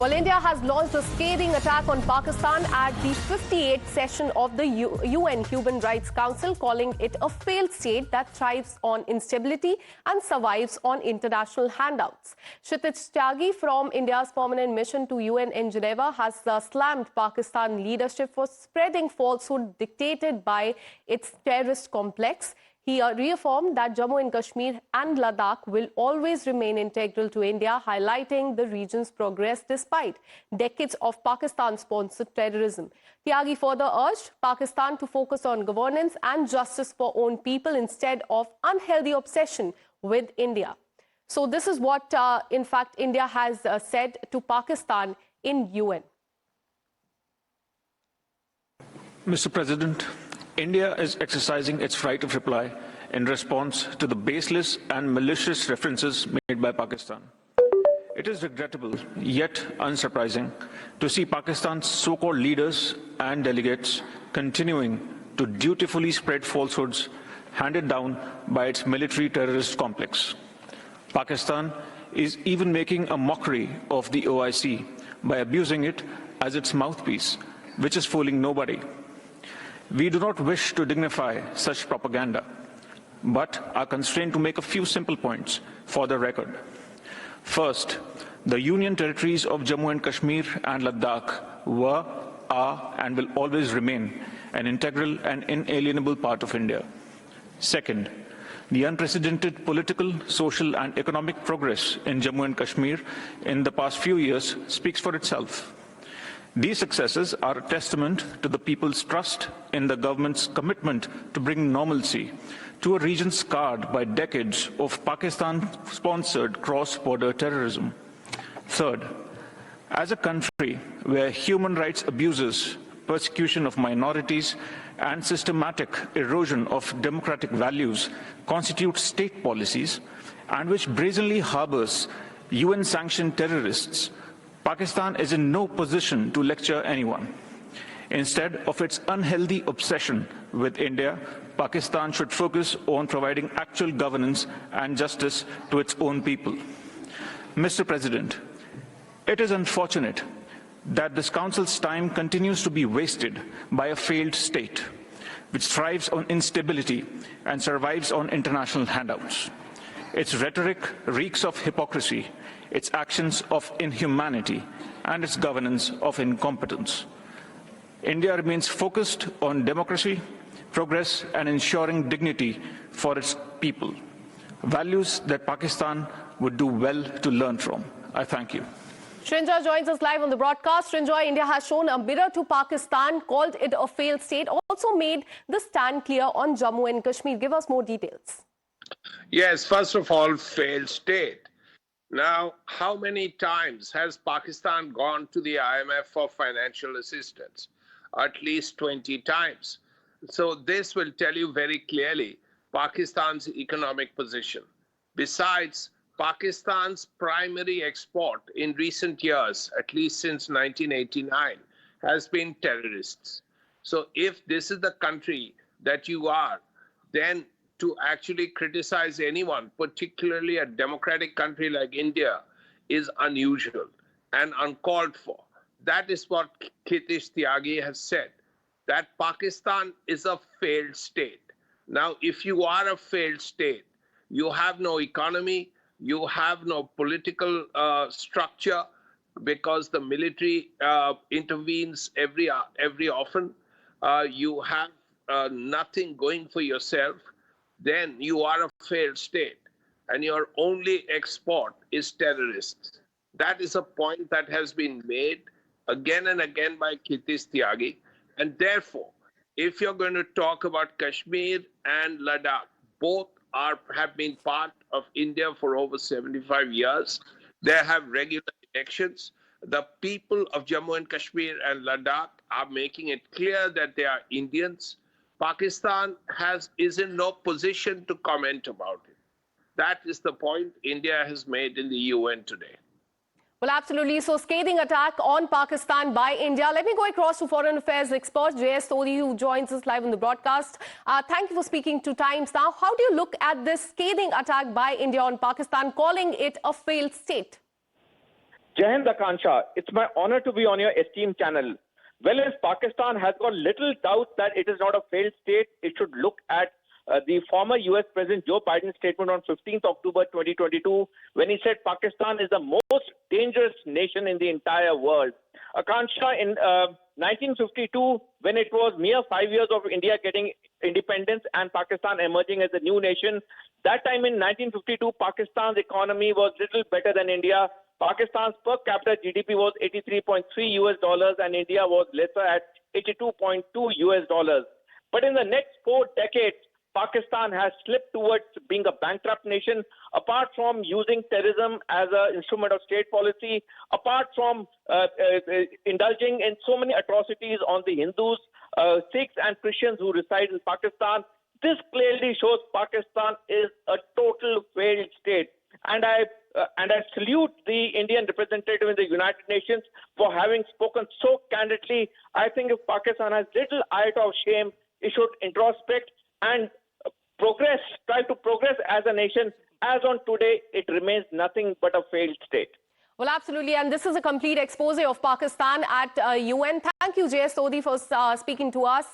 Well, India has launched a scathing attack on Pakistan at the 58th session of the UN Human Rights Council, calling it a failed state that thrives on instability and survives on international handouts. Kshitij Tyagi from India's permanent mission to UN in Geneva has slammed Pakistan leadership for spreading falsehood dictated by its terrorist complex. He reaffirmed that Jammu and Kashmir and Ladakh will always remain integral to India, highlighting the region's progress despite decades of Pakistan-sponsored terrorism. Tyagi further urged Pakistan to focus on governance and justice for own people instead of unhealthy obsession with India. So this is what, in fact, India has said to Pakistan in UN. Mr. President, India is exercising its right of reply in response to the baseless and malicious references made by Pakistan. It is regrettable, yet unsurprising, to see Pakistan's so-called leaders and delegates continuing to dutifully spread falsehoods handed down by its military terrorist complex. Pakistan is even making a mockery of the OIC by abusing it as its mouthpiece, which is fooling nobody. We do not wish to dignify such propaganda, but are constrained to make a few simple points for the record. First, the Union territories of Jammu and Kashmir and Ladakh were, are, and will always remain an integral and inalienable part of India. Second, the unprecedented political, social, and economic progress in Jammu and Kashmir in the past few years speaks for itself. These successes are a testament to the people's trust in the government's commitment to bring normalcy to a region scarred by decades of Pakistan-sponsored cross-border terrorism. Third, as a country where human rights abuses, persecution of minorities, and systematic erosion of democratic values constitute state policies, and which brazenly harbors UN-sanctioned terrorists, Pakistan is in no position to lecture anyone. Instead of its unhealthy obsession with India, Pakistan should focus on providing actual governance and justice to its own people. Mr. President, it is unfortunate that this Council's time continues to be wasted by a failed state, which thrives on instability and survives on international handouts. Its rhetoric reeks of hypocrisy, its actions of inhumanity, and its governance of incompetence. India remains focused on democracy, progress, and ensuring dignity for its people, values that Pakistan would do well to learn from. I thank you. Srinjoy joins us live on the broadcast. Srinjoy, India has shown a mirror to Pakistan, called it a failed state, also made the stand clear on Jammu and Kashmir. Give us more details. Yes, first of all, failed state. Now, how many times has Pakistan gone to the IMF for financial assistance? At least 20 times. So this will tell you very clearly Pakistan's economic position. Besides, Pakistan's primary export in recent years, at least since 1989, has been terrorists. So if this is the country that you are, then to actually criticize anyone, particularly a democratic country like India, is unusual and uncalled for. That is what Kshitij Tyagi has said, that Pakistan is a failed state. Now, if you are a failed state, you have no economy, you have no political structure, because the military intervenes every often. You have nothing going for yourself. Then you are a failed state, and your only export is terrorists. That is a point that has been made again and again by Kshitij Tyagi. And therefore, if you're going to talk about Kashmir and Ladakh, both have been part of India for over 75 years. They have regular elections. The people of Jammu and Kashmir and Ladakh are making it clear that they are Indians. Pakistan is in no position to comment about it. That is the point India has made in the UN today. Well, absolutely. So, scathing attack on Pakistan by India. Let me go across to foreign affairs expert J.S. Sodhi, who joins us live on the broadcast. Thank you for speaking to Times Now. How do you look at this scathing attack by India on Pakistan, calling it a failed state? Jai Hind, Akansha. It's my honor to be on your esteemed channel. Well, if Pakistan has got little doubt that it is not a failed state, it should look at the former US President Joe Biden's statement on 15th October 2022 when he said Pakistan is the most dangerous nation in the entire world. Akansha, in 1952, when it was mere 5 years of India getting independence and Pakistan emerging as a new nation, that time in 1952, Pakistan's economy was little better than India. Pakistan's per capita GDP was $83.3 and India was lesser at $82.2. But in the next 4 decades, Pakistan has slipped towards being a bankrupt nation, apart from using terrorism as an instrument of state policy, apart from indulging in so many atrocities on the Hindus, Sikhs and Christians who reside in Pakistan. This clearly shows Pakistan is a total failed state. And I salute the Indian representative in the United Nations for having spoken so candidly. I think if Pakistan has little iota of shame, it should introspect and try to progress as a nation. As on today, it remains nothing but a failed state. Well, absolutely. And this is a complete expose of Pakistan at UN. Thank you, Jay Sodhi, for speaking to us.